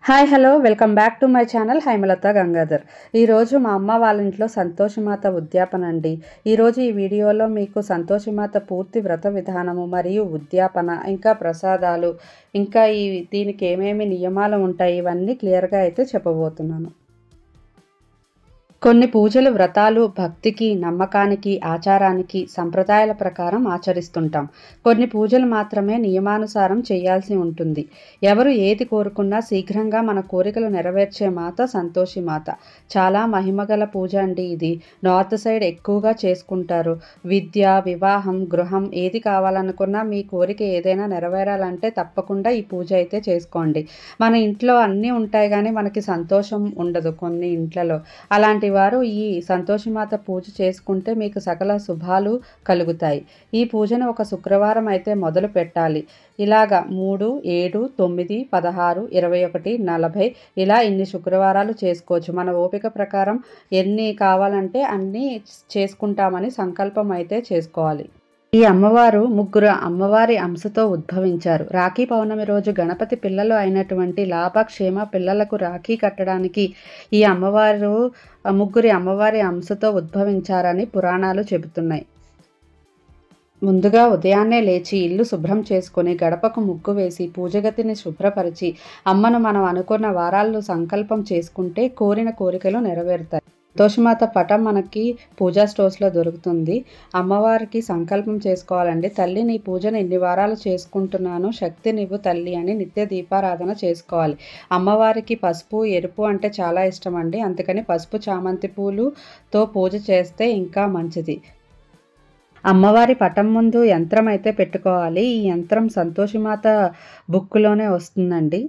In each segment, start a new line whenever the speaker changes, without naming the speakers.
Hi hello welcome back to my channel Haimalatha Gangadhar. ఈరోజు మా అమ్మ వాళ్ళ ఇంట్లో సంతోషిమాత ఉద్యాపన అండి. ఈరోజు ఈ వీడియోలో మీకు సంతోషిమాత పూర్తి వ్రత విధానము మరియు ఉద్యాపన ఇంకా ప్రసాదాలు ఇంకా దీనికి ఏమేమి నియమాలు ఉంటాయి ఇవన్నీ క్లియర్గా అయితే చెప్పబోతున్నాను. కొన్ని పూజలు వ్రతాలు భక్తికి నమ్మకానికి ఆచారానికి సంప్రదాయాల ప్రకారం ఆచరిస్తుంటాం. కొన్ని పూజలు మాత్రమే నియమానుసారం చేయాల్సి ఉంటుంది. ఎవరు ఏది కోరుకున్నా శీఘ్రంగా మన కోరికలు నెరవేర్చే మాత సంతోషి మాత. చాలా మహిమగల పూజ అండి ఇది. నార్త్ సైడ్ ఎక్కువగా చేసుకుంటారు. విద్య వివాహం గృహం ఏది కావాలనుకున్నా మీ కోరిక ఏదైనా నెరవేరాలంటే తప్పకుండా ఈ పూజ అయితే చేసుకోండి. మన ఇంట్లో అన్నీ ఉంటాయి కానీ మనకి సంతోషం ఉండదు కొన్ని ఇంట్లలో. అలాంటి వారు ఈ సంతోషిమాత పూజ చేసుకుంటే మీకు సకల శుభాలు కలుగుతాయి. ఈ పూజను ఒక శుక్రవారం అయితే మొదలు పెట్టాలి. ఇలాగా 3, 7, 9, 16, 21, 40 ఇలా ఇన్ని శుక్రవారాలు చేసుకోవచ్చు. మన ఓపిక ప్రకారం ఎన్ని కావాలంటే అన్నీ చేసుకుంటామని సంకల్పం అయితే చేసుకోవాలి. ఈ అమ్మవారు ముగ్గురు అమ్మవారి అంశతో ఉద్భవించారు. రాఖీ పౌర్ణమి రోజు గణపతి పిల్లలు అయినటువంటి లాభక్షేమ పిల్లలకు రాఖీ కట్టడానికి ఈ అమ్మవారు ముగ్గురి అమ్మవారి అంశతో ఉద్భవించారని పురాణాలు చెబుతున్నాయి. ముందుగా ఉదయాన్నే లేచి ఇల్లు శుభ్రం చేసుకొని గడపకు ముగ్గు వేసి పూజగతిని శుభ్రపరిచి అమ్మను మనం అనుకున్న వారాల్లో సంకల్పం చేసుకుంటే కోరిన కోరికలు నెరవేరుతాయి. సంతోషిమాత పటం మనకి పూజా స్టోర్స్లో దొరుకుతుంది. అమ్మవారికి సంకల్పం చేసుకోవాలండి. తల్లి నీ పూజను ఇన్ని వారాలు చేసుకుంటున్నాను, శక్తి నీవు తల్లి అని నిత్య దీపారాధన చేసుకోవాలి. అమ్మవారికి పసుపు ఎరుపు అంటే చాలా ఇష్టం అండి. అందుకని పసుపు చామంతి పూలుతో పూజ చేస్తే ఇంకా మంచిది. అమ్మవారి పటం ముందు యంత్రం అయితే పెట్టుకోవాలి. ఈ యంత్రం సంతోషిమాత బుక్లోనే వస్తుందండి.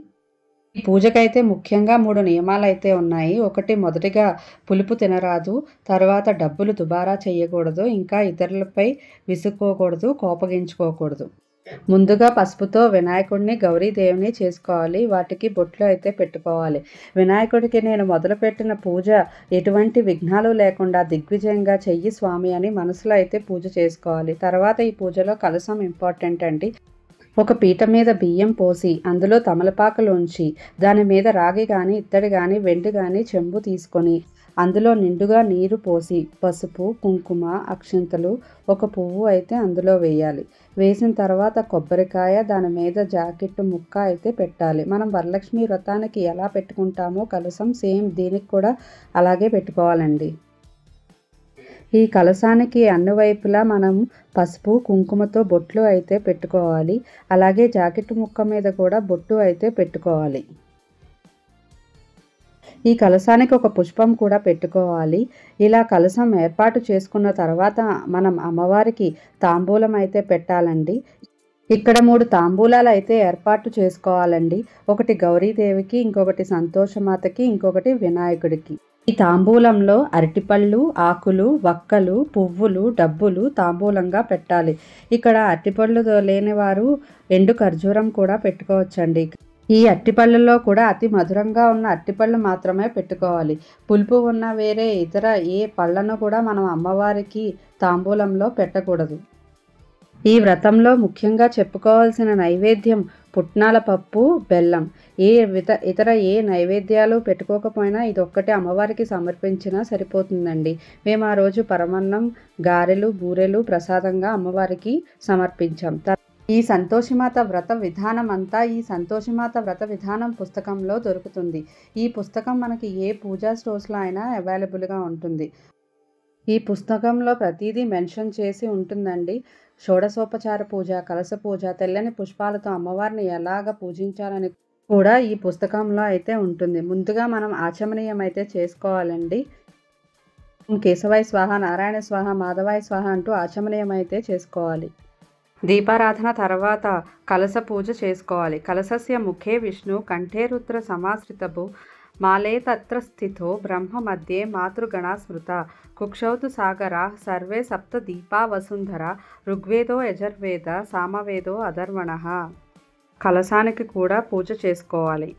ఈ పూజకైతే ముఖ్యంగా 3 నియమాలు అయితే ఉన్నాయి. మొదటిగా పులుపు తినరాదు, తర్వాత డబ్బులు దుబారా చేయకూడదు, ఇంకా ఇతరులపై విసుక్కోకూడదు, కోపగించుకోకూడదు. ముందుగా పసుపుతో వినాయకుడిని గౌరీదేవిని చేసుకోవాలి. వాటికి బొట్లు అయితే పెట్టుకోవాలి. వినాయకుడికి నేను మొదలుపెట్టిన పూజ ఎటువంటి విఘ్నాలు లేకుండా దిగ్విజయంగా చెయ్యి స్వామి అని మనసులో అయితే పూజ చేసుకోవాలి. తర్వాత ఈ పూజలో కలశం ఇంపార్టెంట్ అండి. ఒక పీట మీద బియ్యం పోసి అందులో తమలపాకులు ఉంచి దాని మీద రాగి కానీ ఇత్తడి కానీ వెండి కానీ చెంబు తీసుకొని అందులో నిండుగా నీరు పోసి పసుపు కుంకుమ అక్షింతలు ఒక పువ్వు అయితే అందులో వేయాలి. వేసిన తర్వాత కొబ్బరికాయ దాని మీద జాకెట్ ముక్క అయితే పెట్టాలి. మనం వరలక్ష్మి వ్రతానికి ఎలా పెట్టుకుంటామో కలశం సేమ్ దీనికి కూడా అలాగే పెట్టుకోవాలండి. ఈ కలశానికి అన్ని వైపులా మనం పసుపు కుంకుమతో బొట్లు అయితే పెట్టుకోవాలి. అలాగే జాకెట్ ముక్క మీద కూడా బొట్టు అయితే పెట్టుకోవాలి. ఈ కలశానికి ఒక పుష్పం కూడా పెట్టుకోవాలి. ఇలా కలశం ఏర్పాటు చేసుకున్న తర్వాత మనం అమ్మవారికి తాంబూలం అయితే పెట్టాలండి. ఇక్కడ 3 తాంబూలాలు అయితే ఏర్పాటు చేసుకోవాలండి. ఒకటి గౌరీదేవికి, ఇంకొకటి సంతోషమాతకి, ఇంకొకటి వినాయకుడికి. ఈ తాంబూలంలో అరటిపళ్ళు ఆకులు వక్కలు పువ్వులు డబ్బులు తాంబూలంగా పెట్టాలి. ఇక్కడ అరటిపళ్ళు లేని వారు ఎండు ఖర్జూరం కూడా పెట్టుకోవచ్చండి. ఈ అరటిపళ్ళలో కూడా అతి మధురంగా ఉన్న అరటిపళ్ళు మాత్రమే పెట్టుకోవాలి. పులుపు ఉన్న వేరే ఇతర ఏ పళ్ళను కూడా మనం అమ్మవారికి తాంబూలంలో పెట్టకూడదు. ఈ వ్రతంలో ముఖ్యంగా చెప్పుకోవాల్సిన నైవేద్యం పుట్నాల పప్పు బెల్లం. ఇతర ఏ నైవేద్యాలు పెట్టుకోకపోయినా ఇదొక్కటి అమ్మవారికి సమర్పించినా సరిపోతుందండి. మేము ఆ రోజు పరమన్నం గారెలు బూరెలు ప్రసాదంగా అమ్మవారికి సమర్పించాం. ఈ సంతోషిమాత వ్రత విధానం అంతా ఈ సంతోషిమాత వ్రత విధానం పుస్తకంలో దొరుకుతుంది. ఈ పుస్తకం మనకి ఏ పూజా స్టోర్స్లో అయినా అవైలబుల్గా ఉంటుంది. ఈ పుస్తకంలో ప్రతిదీ మెన్షన్ చేసి ఉంటుందండి. షోడశోపచార పూజ కలశ పూజ తెల్లని పుష్పాలతో అమ్మవారిని ఎలాగ పూజించాలని కూడా ఈ పుస్తకంలో అయితే ఉంటుంది. ముందుగా మనం ఆచమనీయం అయితే చేసుకోవాలండి. కేశవాయ స్వాహ నారాయణ స్వాహ మాధవాయ స్వాహ అంటూ ఆచమనీయం అయితే చేసుకోవాలి. దీపారాధన తర్వాత కలశ పూజ చేసుకోవాలి. కలశస్య ముఖే విష్ణు కంఠే రుద్ర సమాశ్రితభు మాలే తత్ర స్థితో బ్రహ్మ మధ్యే మాతృగణా స్మృత కుక్షౌతు సాగరా సర్వే సప్త దీపా వసుంధర ఋగ్వేదో యజుర్వేద సామవేదో అధర్వణః. కలశానికి కూడా పూజ చేసుకోవాలి.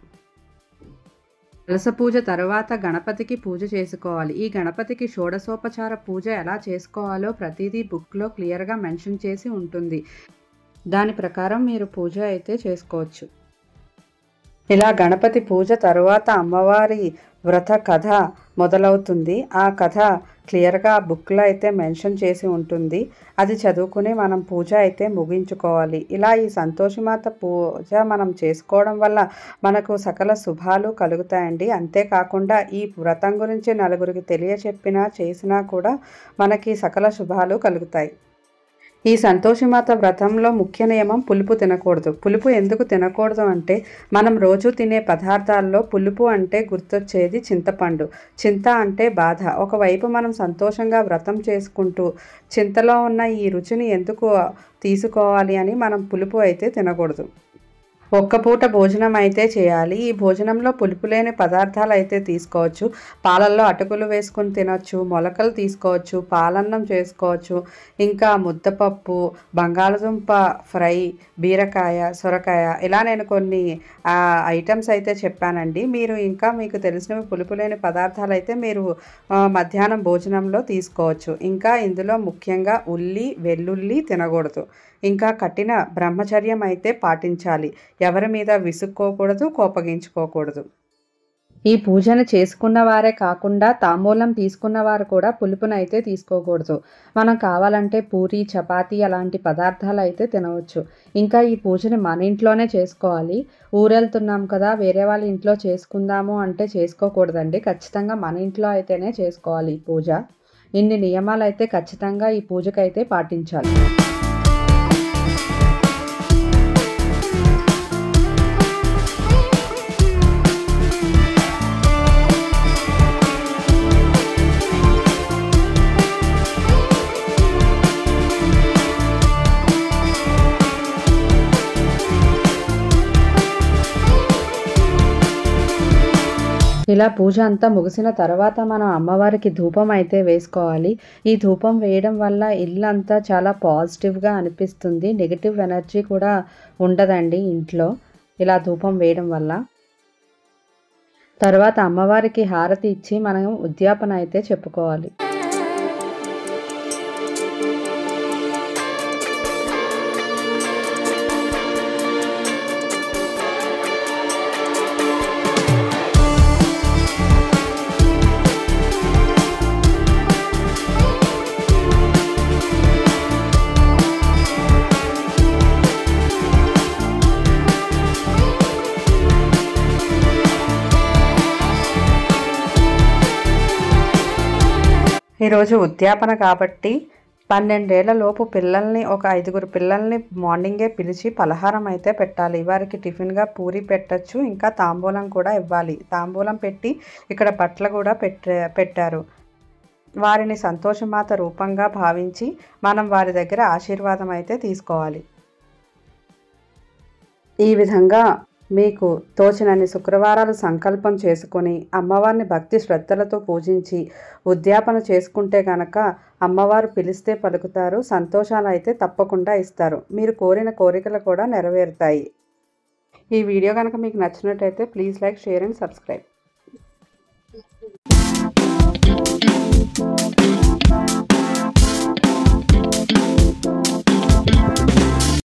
కలశ పూజ తర్వాత గణపతికి పూజ చేసుకోవాలి. ఈ గణపతికి షోడశోపచార పూజ ఎలా చేసుకోవాలో ప్రతిదీ బుక్లో క్లియర్గా మెన్షన్ చేసి ఉంటుంది. దాని ప్రకారం మీరు పూజ అయితే చేసుకోవచ్చు. ఇలా గణపతి పూజ తరువాత అమ్మవారి వ్రత కథ మొదలవుతుంది. ఆ కథ క్లియర్గా బుక్లో అయితే మెన్షన్ చేసి ఉంటుంది. అది చదువుకుని మనం పూజ అయితే ముగించుకోవాలి. ఇలా ఈ సంతోషిమాత పూజ మనం చేసుకోవడం వల్ల మనకు సకల శుభాలు కలుగుతాయండి. అంతేకాకుండా ఈ వ్రతం గురించి నలుగురికి తెలియచెప్పినా చేసినా కూడా మనకి సకల శుభాలు కలుగుతాయి. ఈ సంతోషిమాత వ్రతంలో ముఖ్య నియమం పులుపు తినకూడదు. పులుపు ఎందుకు తినకూడదు అంటే మనం రోజు తినే పదార్థాల్లో పులుపు అంటే గుర్తొచ్చేది చింతపండు. చింత అంటే బాధ. ఒకవైపు మనం సంతోషంగా వ్రతం చేసుకుంటూ చింతలో ఉన్న ఈ రుచిని ఎందుకు తీసుకోవాలి అని మనం పులుపు అయితే తినకూడదు. ఒక్క పూట భోజనం అయితే చేయాలి. ఈ భోజనంలో పులుపు లేని పదార్థాలు అయితే తీసుకోవచ్చు. పాలల్లో అటుకులు వేసుకుని తినొచ్చు, మొలకలు తీసుకోవచ్చు, పాలన్నం చేసుకోవచ్చు, ఇంకా ముద్దపప్పు, బంగాళదుంప ఫ్రై, బీరకాయ, సొరకాయ, ఇలా నేను కొన్ని ఐటమ్స్ అయితే చెప్పానండి. మీరు ఇంకా మీకు తెలిసినవి పులుపు లేని పదార్థాలు అయితే మీరు మధ్యాహ్నం భోజనంలో తీసుకోవచ్చు. ఇంకా ఇందులో ముఖ్యంగా ఉల్లి, వెల్లుల్లి తినకూడదు. ఇంకా కఠిన బ్రహ్మచర్యం అయితే పాటించాలి. ఎవరి మీద విసుక్కోకూడదు, కోపగించుకోకూడదు. ఈ పూజను చేసుకున్న వారే కాకుండా తాంబూలం తీసుకున్న వారు కూడా పులుపునైతే తీసుకోకూడదు. మనం కావాలంటే పూరి, చపాతీ అలాంటి పదార్థాలు అయితే తినవచ్చు. ఇంకా ఈ పూజని మన ఇంట్లోనే చేసుకోవాలి. ఊరెళ్తున్నాం కదా, వేరే వాళ్ళ ఇంట్లో చేసుకుందాము అంటే చేసుకోకూడదండి. ఖచ్చితంగా మన ఇంట్లో అయితేనే చేసుకోవాలి ఈ పూజ. ఇన్ని నియమాలు అయితే ఖచ్చితంగా ఈ పూజకైతే పాటించాలి. ఇలా పూజ అంతా ముగిసిన తర్వాత మనం అమ్మవారికి ధూపం అయితే వేసుకోవాలి. ఈ ధూపం వేయడం వల్ల ఇల్లంతా చాలా పాజిటివ్గా అనిపిస్తుంది. నెగిటివ్ ఎనర్జీ కూడా ఉండదండి ఇంట్లో ఇలా ధూపం వేయడం వల్ల. తర్వాత అమ్మవారికి హారతి ఇచ్చి మనం ఉద్యాపన అయితే చెప్పుకోవాలి. ఈరోజు ఉద్యాపన కాబట్టి 12 ఏళ్ల లోపు పిల్లల్ని, ఒక 5 పిల్లల్ని మార్నింగే పిలిచి పలహారం అయితే పెట్టాలి. వారికి టిఫిన్గా పూరి పెట్టచ్చు, ఇంకా తాంబూలం కూడా ఇవ్వాలి. తాంబూలం పెట్టి ఇక్కడ బట్టలు కూడా పెట్టారు. వారిని సంతోషమాత రూపంగా భావించి మనం వారి దగ్గర ఆశీర్వాదం అయితే తీసుకోవాలి. ఈ విధంగా మీకు తోచినన్ని శుక్రవారాలు సంకల్పం చేసుకొని అమ్మవారిని భక్తి శ్రద్ధలతో పూజించి ఉద్యాపన చేసుకుంటే కనుక అమ్మవారు పిలిస్తే పలుకుతారు. సంతోషాలు అయితే తప్పకుండా ఇస్తారు. మీరు కోరిన కోరికలు కూడా నెరవేరుతాయి. ఈ వీడియో కనుక మీకు నచ్చినట్టయితే please like, share and subscribe.